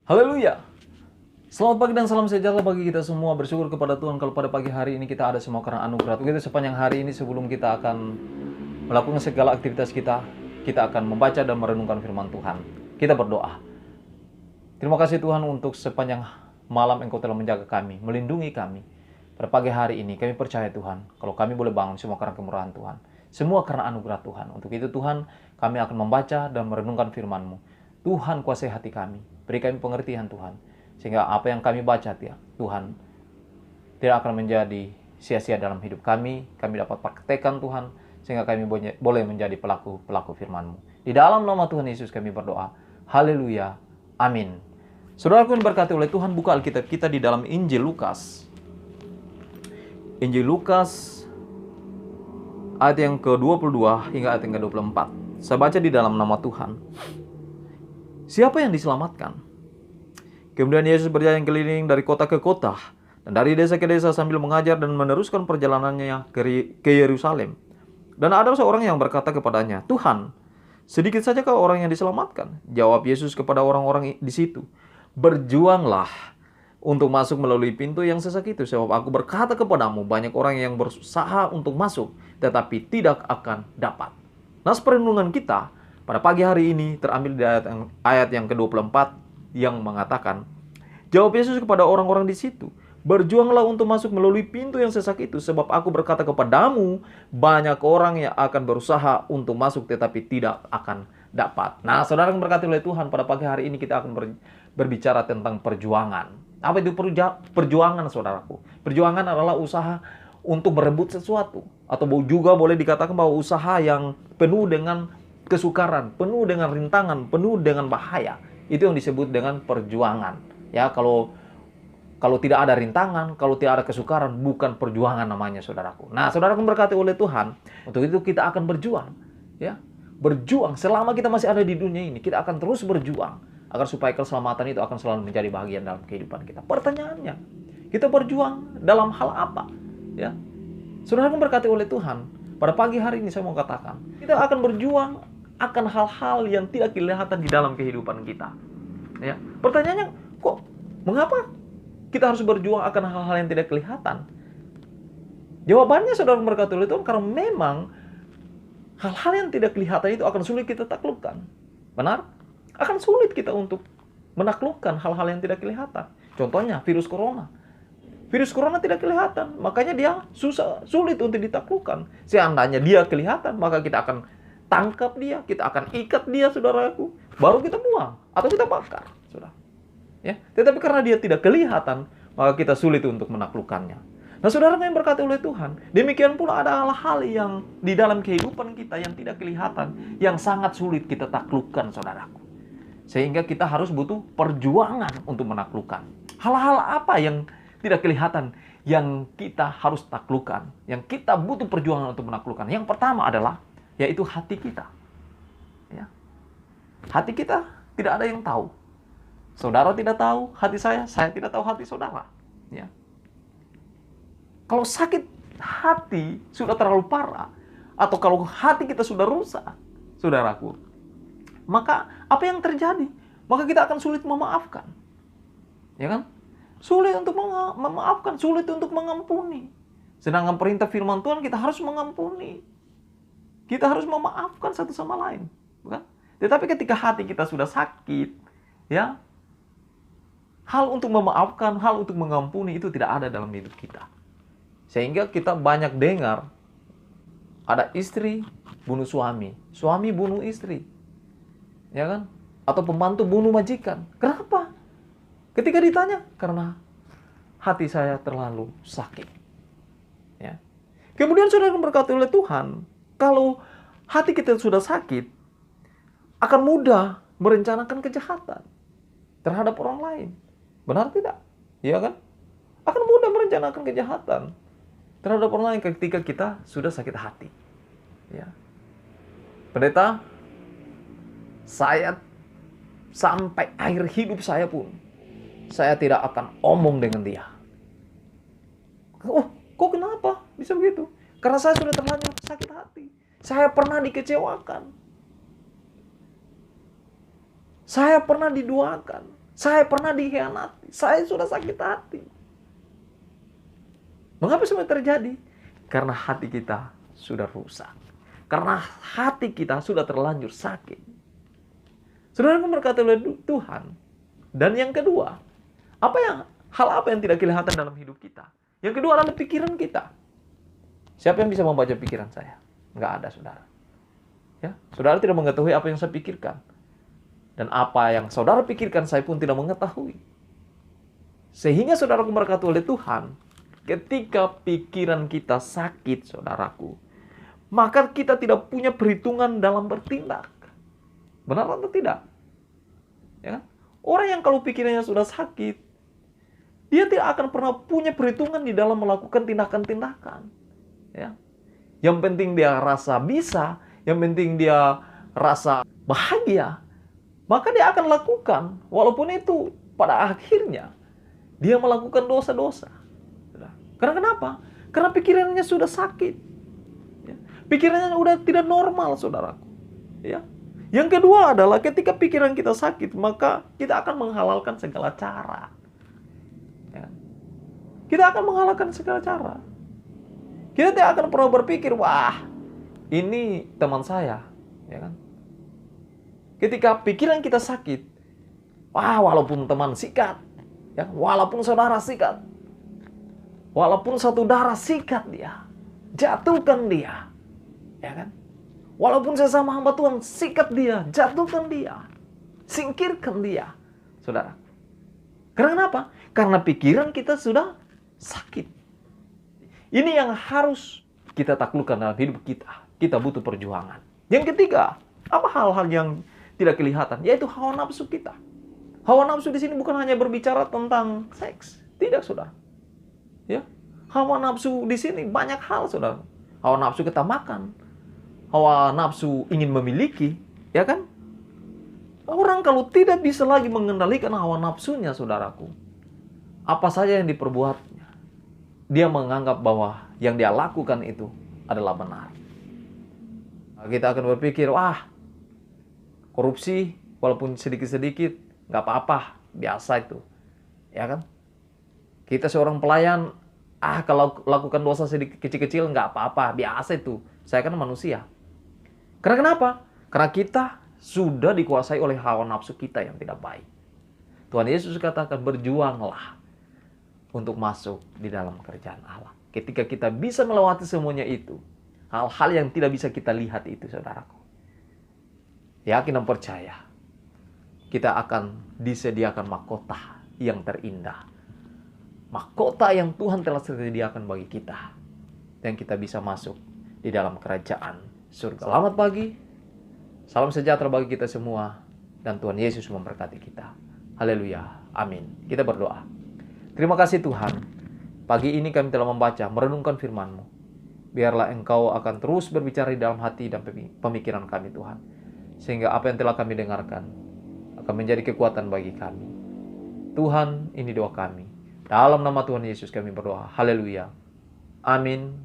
Haleluya. Selamat pagi dan salam sejahtera bagi kita semua. Bersyukur kepada Tuhan kalau pada pagi hari ini kita ada semua karena anugerah. Begitu sepanjang hari ini sebelum kita akan melakukan segala aktivitas kita akan membaca dan merenungkan firman Tuhan. Kita berdoa. Terima kasih Tuhan untuk sepanjang malam Engkau telah menjaga kami, melindungi kami. Pada pagi hari ini kami percaya Tuhan, kalau kami boleh bangun semua karena kemurahan Tuhan. Semua karena anugerah Tuhan. Untuk itu Tuhan, kami akan membaca dan merenungkan firman-Mu. Tuhan kuasai hati kami, beri kami pengertian Tuhan. Sehingga apa yang kami baca Tuhan tidak akan menjadi sia-sia dalam hidup kami dapat praktekkan Tuhan, sehingga kami boleh menjadi pelaku firman-Mu. Di dalam nama Tuhan Yesus kami berdoa. Haleluya. Amin. Saudaraku yang diberkati oleh Tuhan, buka Alkitab kita di dalam Injil Lukas. Injil Lukas ayat yang ke-22 hingga ayat yang ke-24. Saya baca di dalam nama Tuhan. Siapa yang diselamatkan? Kemudian Yesus berjalan keliling dari kota ke kota dan dari desa ke desa sambil mengajar dan meneruskan perjalanannya ke Yerusalem. Dan ada seorang yang berkata kepadanya, "Tuhan, sedikit saja kau orang yang diselamatkan?" Jawab Yesus kepada orang-orang di situ, "Berjuanglah untuk masuk melalui pintu yang sesak itu, sebab aku berkata kepadamu, banyak orang yang berusaha untuk masuk, tetapi tidak akan dapat." Nah, perenungan kita pada pagi hari ini terambil di ayat yang ke-24 yang mengatakan, jawab Yesus kepada orang-orang di situ, "Berjuanglah untuk masuk melalui pintu yang sesak itu, sebab aku berkata kepadamu, banyak orang yang akan berusaha untuk masuk tetapi tidak akan dapat." Nah, saudara yang berkati oleh Tuhan, pada pagi hari ini kita akan berbicara tentang perjuangan. Apa itu perjuangan, saudaraku? Perjuangan adalah usaha untuk merebut sesuatu, atau juga boleh dikatakan bahwa usaha yang penuh dengan kesukaran, penuh dengan rintangan, penuh dengan bahaya. Itu yang disebut dengan perjuangan. Ya, kalau tidak ada rintangan, kalau tidak ada kesukaran, bukan perjuangan namanya, saudaraku. Nah, saudara berkati oleh Tuhan, untuk itu kita akan berjuang. Ya, berjuang selama kita masih ada di dunia ini, kita akan terus berjuang agar supaya keselamatan itu akan selalu menjadi bagian dalam kehidupan kita. Pertanyaannya, kita berjuang dalam hal apa? Ya, saudara berkati oleh Tuhan, pada pagi hari ini saya mau katakan, kita akan berjuang akan hal-hal yang tidak kelihatan di dalam kehidupan kita. Ya, pertanyaannya, kok mengapa kita harus berjuang akan hal-hal yang tidak kelihatan? Jawabannya, saudara berkati oleh Tuhan, karena memang hal-hal yang tidak kelihatan itu akan sulit kita taklukkan. Benar? Akan sulit kita untuk menaklukkan hal-hal yang tidak kelihatan. Contohnya virus corona. Virus corona tidak kelihatan, makanya dia sulit untuk ditaklukkan. Seandainya dia kelihatan, maka kita akan tangkap dia, kita akan ikat dia, saudaraku, baru kita buang atau kita bakar, saudara. Ya, tetapi karena dia tidak kelihatan, maka kita sulit untuk menaklukkannya. Nah, saudara yang berkati oleh Tuhan, demikian pula ada hal-hal yang di dalam kehidupan kita yang tidak kelihatan, yang sangat sulit kita taklukkan, saudaraku. Sehingga kita harus butuh perjuangan untuk menaklukkan. Hal-hal apa yang tidak kelihatan yang kita harus taklukkan, yang kita butuh perjuangan untuk menaklukkan? Yang pertama adalah yaitu hati kita. Ya. Hati kita tidak ada yang tahu. Saudara tidak tahu hati saya tidak tahu hati saudara. Ya. Kalau sakit hati sudah terlalu parah, atau kalau hati kita sudah rusak, saudaraku, maka apa yang terjadi? Maka kita akan sulit memaafkan. Ya kan? Sulit untuk memaafkan, sulit untuk mengampuni. Sedangkan perintah firman Tuhan, kita harus mengampuni. Kita harus memaafkan satu sama lain, bukan? Tetapi ketika hati kita sudah sakit, ya, hal untuk memaafkan, hal untuk mengampuni itu tidak ada dalam hidup kita. Sehingga kita banyak dengar ada istri bunuh suami, suami bunuh istri, ya kan? Atau pembantu bunuh majikan. Kenapa? Ketika ditanya, karena hati saya terlalu sakit. Ya. Kemudian saudara berkati oleh Tuhan, kalau hati kita sudah sakit, akan mudah merencanakan kejahatan terhadap orang lain. Benar tidak? Iya kan? Akan mudah merencanakan kejahatan terhadap orang lain ketika kita sudah sakit hati. Ya. Pendeta, saya sampai akhir hidup saya pun, saya tidak akan omong dengan dia. Oh, kok kenapa bisa begitu? Karena saya sudah terlanjur sakit hati. Saya pernah dikecewakan. Saya pernah diduakan. Saya pernah dikhianati. Saya sudah sakit hati. Mengapa semua terjadi? Karena hati kita sudah rusak. Karena hati kita sudah terlanjur sakit. Saudara berkata oleh Tuhan. Dan yang kedua, hal apa yang tidak kelihatan dalam hidup kita? Yang kedua adalah pikiran kita. Siapa yang bisa membaca pikiran saya? Enggak ada, saudara. Ya, saudara tidak mengetahui apa yang saya pikirkan. Dan apa yang saudara pikirkan, saya pun tidak mengetahui. Sehingga saudara berkata oleh Tuhan, ketika pikiran kita sakit, saudaraku, maka kita tidak punya perhitungan dalam bertindak. Benar atau tidak? Ya kan? Orang yang kalau pikirannya sudah sakit, dia tidak akan pernah punya perhitungan di dalam melakukan tindakan-tindakan. Ya. Yang penting dia rasa bisa, yang penting dia rasa bahagia, maka dia akan lakukan. Walaupun itu pada akhirnya dia melakukan dosa-dosa. Karena kenapa? Karena pikirannya sudah sakit. Ya. Pikirannya sudah tidak normal, saudaraku. Ya. Yang kedua adalah ketika pikiran kita sakit, maka kita akan menghalalkan segala cara. Ya. Kita akan menghalalkan segala cara. Kita tidak akan pernah berpikir, wah, ini teman saya. Ya kan? Ketika pikiran kita sakit, wah, walaupun teman sikat, ya, walaupun saudara sikat, walaupun satu darah sikat dia, jatuhkan dia. Ya kan? Walaupun sesama hamba Tuhan sikat dia, jatuhkan dia, singkirkan dia. Saudara. Karena kenapa? Karena pikiran kita sudah sakit. Ini yang harus kita taklukkan dalam hidup kita. Kita butuh perjuangan. Yang ketiga, apa hal-hal yang tidak kelihatan? Yaitu hawa nafsu kita. Hawa nafsu di sini bukan hanya berbicara tentang seks. Tidak, saudara. Ya. Hawa nafsu di sini banyak hal, saudara. Hawa nafsu kita makan. Hawa nafsu ingin memiliki, ya kan? Orang kalau tidak bisa lagi mengendalikan hawa nafsunya, saudaraku, apa saja yang diperbuatnya, dia menganggap bahwa yang dia lakukan itu adalah benar. Kita akan berpikir, wah, korupsi walaupun sedikit-sedikit nggak apa-apa, biasa itu, ya kan? Kita seorang pelayan, kalau lakukan dosa sedikit kecil-kecil nggak apa-apa, biasa itu. Saya kan manusia. Karena kenapa? Karena kita sudah dikuasai oleh hawa nafsu kita yang tidak baik. Tuhan Yesus katakan, berjuanglah untuk masuk di dalam kerajaan Allah. Ketika kita bisa melewati semuanya itu, hal-hal yang tidak bisa kita lihat itu, saudaraku, yakin dan percaya, kita akan disediakan mahkota yang terindah. Mahkota yang Tuhan telah sediakan bagi kita. Dan kita bisa masuk di dalam kerajaan surga. Selamat pagi. Salam sejahtera bagi kita semua. Dan Tuhan Yesus memberkati kita. Haleluya. Amin. Kita berdoa. Terima kasih Tuhan. Pagi ini kami telah membaca, merenungkan firman-Mu. Biarlah Engkau akan terus berbicara di dalam hati dan pemikiran kami, Tuhan. Sehingga apa yang telah kami dengarkan akan menjadi kekuatan bagi kami. Tuhan, ini doa kami. Dalam nama Tuhan Yesus kami berdoa. Haleluya. Amin.